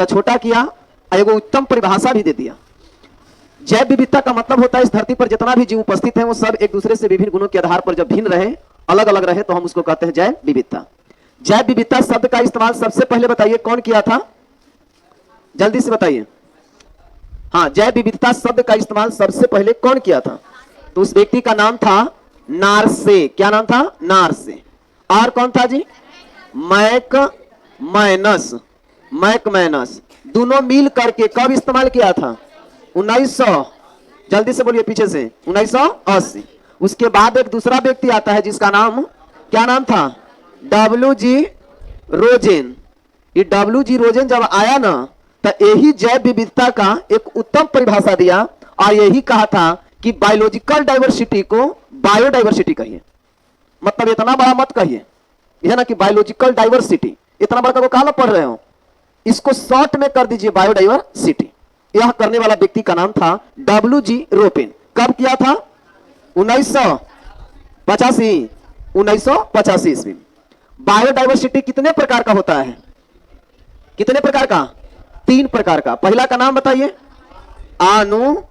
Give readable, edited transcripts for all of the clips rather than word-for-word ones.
तो छोटा किया, एगो उत्तम परिभाषा भी दे दिया। जैव विविधता का मतलब होता है इस धरती पर जितना भी जीव उपस्थित है वो सब एक दूसरे से विभिन्न गुणों के आधार पर जब भिन्न रहे, अलग अलग रहे, तो हम उसको कहते हैं जैव विविधता। जैव विविधता शब्द का इस्तेमाल सबसे पहले बताइए कौन किया था, जल्दी से बताइए। हाँ, जैव विविधता शब्द का इस्तेमाल सबसे पहले कौन किया था? तो उस व्यक्ति का नाम था नार्से। क्या नाम था? नार्से। और कौन था जी? मैकमैनस। मैकमैनस दोनों मिल करके कब इस्तेमाल किया था? 1900, जल्दी से बोलिए पीछे से, 1980। उसके बाद एक दूसरा व्यक्ति आता है जिसका नाम, क्या नाम था? WG Rosen. ये WG रोजेन जब आया ना, तो यही जैव विविधता का एक उत्तम परिभाषा दिया और यही कहा था कि बायोलॉजिकल डाइवर्सिटी को बायोडाइवर्सिटी कहिए। मतलब इतना बड़ा मत कहिए, यह ना कि बायोलॉजिकल डाइवर्सिटी, इतना बड़ा को कहां पढ़ रहे हो, इसको शॉर्ट में कर दीजिए बायोडाइवर्सिटी। यह करने वाला व्यक्ति का नाम था WG रोपेन। कब किया था? 1985। 1985 ईस्वी। बायोडाइवर्सिटी कितने प्रकार का होता है? कितने प्रकार का? 3 प्रकार का। पहला का नाम बताइए, आनुवांशिक।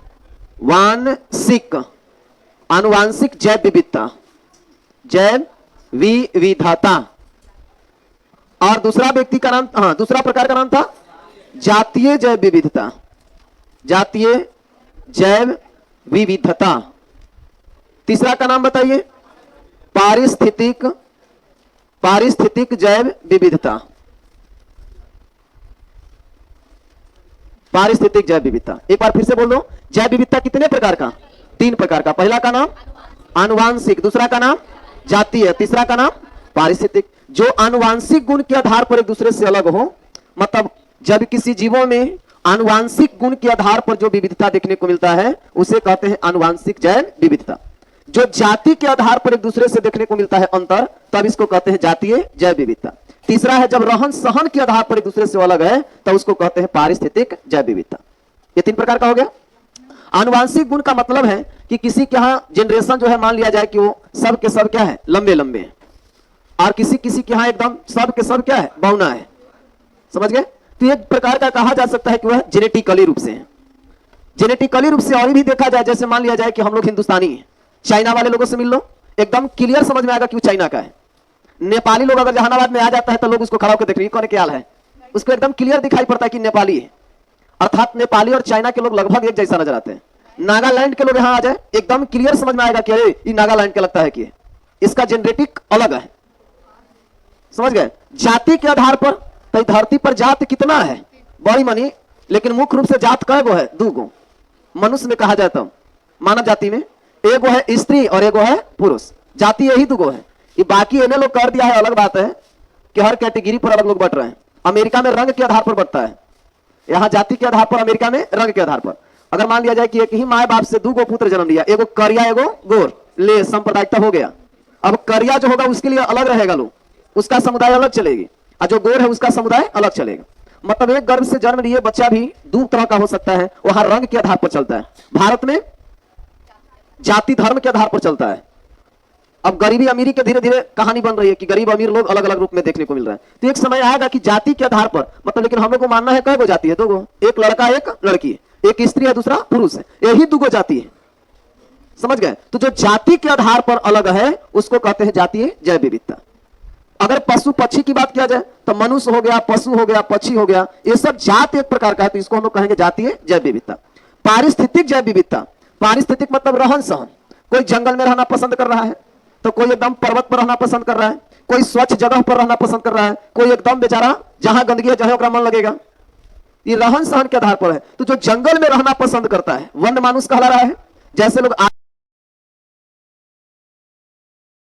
आनुवांशिक जैव विविधता, जैव विविधता। और दूसरा व्यक्ति का नाम, हाँ, दूसरा प्रकार का नाम था जातीय जैव विविधता। जातीय जैव विविधता। तीसरा का नाम बताइए, पारिस्थितिक जैव विविधता। पारिस्थितिक जैव विविधता। एक बार फिर से बोल दो, जैव विविधता कितने प्रकार का? 3 प्रकार का। पहला का नाम आनुवांशिक, दूसरा का नाम जातीय, तीसरा का नाम पारिस्थितिक। जो आनुवांशिक गुण के आधार पर एक दूसरे से अलग हो, मतलब जब किसी जीवों में आनुवांशिक गुण के आधार पर जो विविधता देखने को मिलता है उसे कहते हैं आनुवांशिक जैव विविधता। जो जाति के आधार पर एक दूसरे से देखने को मिलता है अंतर, तब इसको कहते हैं जातीय जैव विविधता। तीसरा है जब रहन सहन के आधार पर एक दूसरे से अलग है, तो उसको कहते हैं पारिस्थितिक जैव विविधता। ये 3 प्रकार का हो गया। आनुवांशिक गुण का मतलब है कि किसी के यहां जनरेशन जो है, मान लिया जाए कि वो सब के सब क्या है, लंबे लंबे हैं, और किसी के यहां एकदम सब के सब क्या है, बौना है। समझ गए? तो एक प्रकार का कहा जा सकता है कि वह जेनेटिकली रूप से है। जेनेटिकली रूप से और भी देखा जाए, जैसे मान लिया जाए कि हम लोग हिंदुस्तानी हैं, चाइना वाले लोगों से मिल लो, एकदम क्लियर समझ में आएगा कि वो चाइना का है। नेपाली लोग अगर जहानाबाद में आ जाता है तो लोग उसको खड़ा होकर देख रहे हैं कौन क्या हाल है, उसको एकदम क्लियर दिखाई पड़ता है कि नेपाली है। अर्थात नेपाली और चाइना के लोग लगभग एक जैसा नजर आते हैं। नागालैंड के लोग यहां आ जाए, एकदम क्लियर समझ में आएगा कि अरे ये नागालैंड का लगता है कि इसका जेनेटिक अलग है। समझ गए? जाति के आधार पर, तो धरती पर जात कितना है, बड़ी मनी, लेकिन मुख्य रूप से जात कै गो है? 2 गो। मनुष्य में कहा जाता है, मानव जाति में एगो है स्त्री और एगो है पुरुष। जाति यही 2 गो है। ये बाकी इन्हें लोग कर दिया है, अलग बात है कि हर कैटेगरी पर अलग लोग बट रहे हैं। अमेरिका में रंग के आधार पर बढ़ता है, यहां जाति के आधार पर, अमेरिका में रंग के आधार पर। अगर मान लिया जाए कि एक ही माए बाप से 2 गो पुत्र जन्म लिया, एगो करिया एगो गोर, ले सांप्रदायिकता हो गया। अब करिया जो होगा उसके लिए अलग रहेगा लोग, उसका समुदाय अलग चलेगी, और जो गोर है उसका समुदाय अलग चलेगा। मतलब एक गर्भ से जन्म लिए बच्चा भी 2 तरह का हो सकता है, वहां रंग के आधार पर चलता है। भारत में जाति धर्म के आधार पर चलता है। अब गरीबी अमीरी के धीरे धीरे कहानी बन रही है कि गरीब अमीर लोग अलग अलग रूप में देखने को मिल रहा है। तो एक समय आएगा कि जाति के आधार पर, मतलब, लेकिन हम लोग को मानना है कै गो जाति है? 2 गो। एक लड़का एक लड़की, एक स्त्री है दूसरा पुरुष है, यही 2 गो जाति है। समझ गए? तो जो जाति के आधार पर अलग है उसको कहते हैं जातीय जैव विविधता। अगर पशु पक्षी की बात किया जाए तो मनुष्य हो गया, पशु हो गया, पक्षी हो गया, ये सब जात एक प्रकार का है, तो इसको हम लोग कहेंगे जातीय जैव विविधता। पारिस्थितिक जैव विविधता। पारिस्थितिक मतलब रहन सहन। कोई जंगल में रहना पसंद कर रहा है, तो कोई एकदम पर्वत पर रहना पसंद कर रहा है, कोई स्वच्छ जगह पर रहना पसंद कर रहा है, कोई एकदम बेचारा जहां गंदगी है जहां ओकरा मन लगेगा। ये रहन सहन के आधार पर है। तो जो जंगल में रहना पसंद करता है वन्य मानुष कहला रहा है। जैसे लोग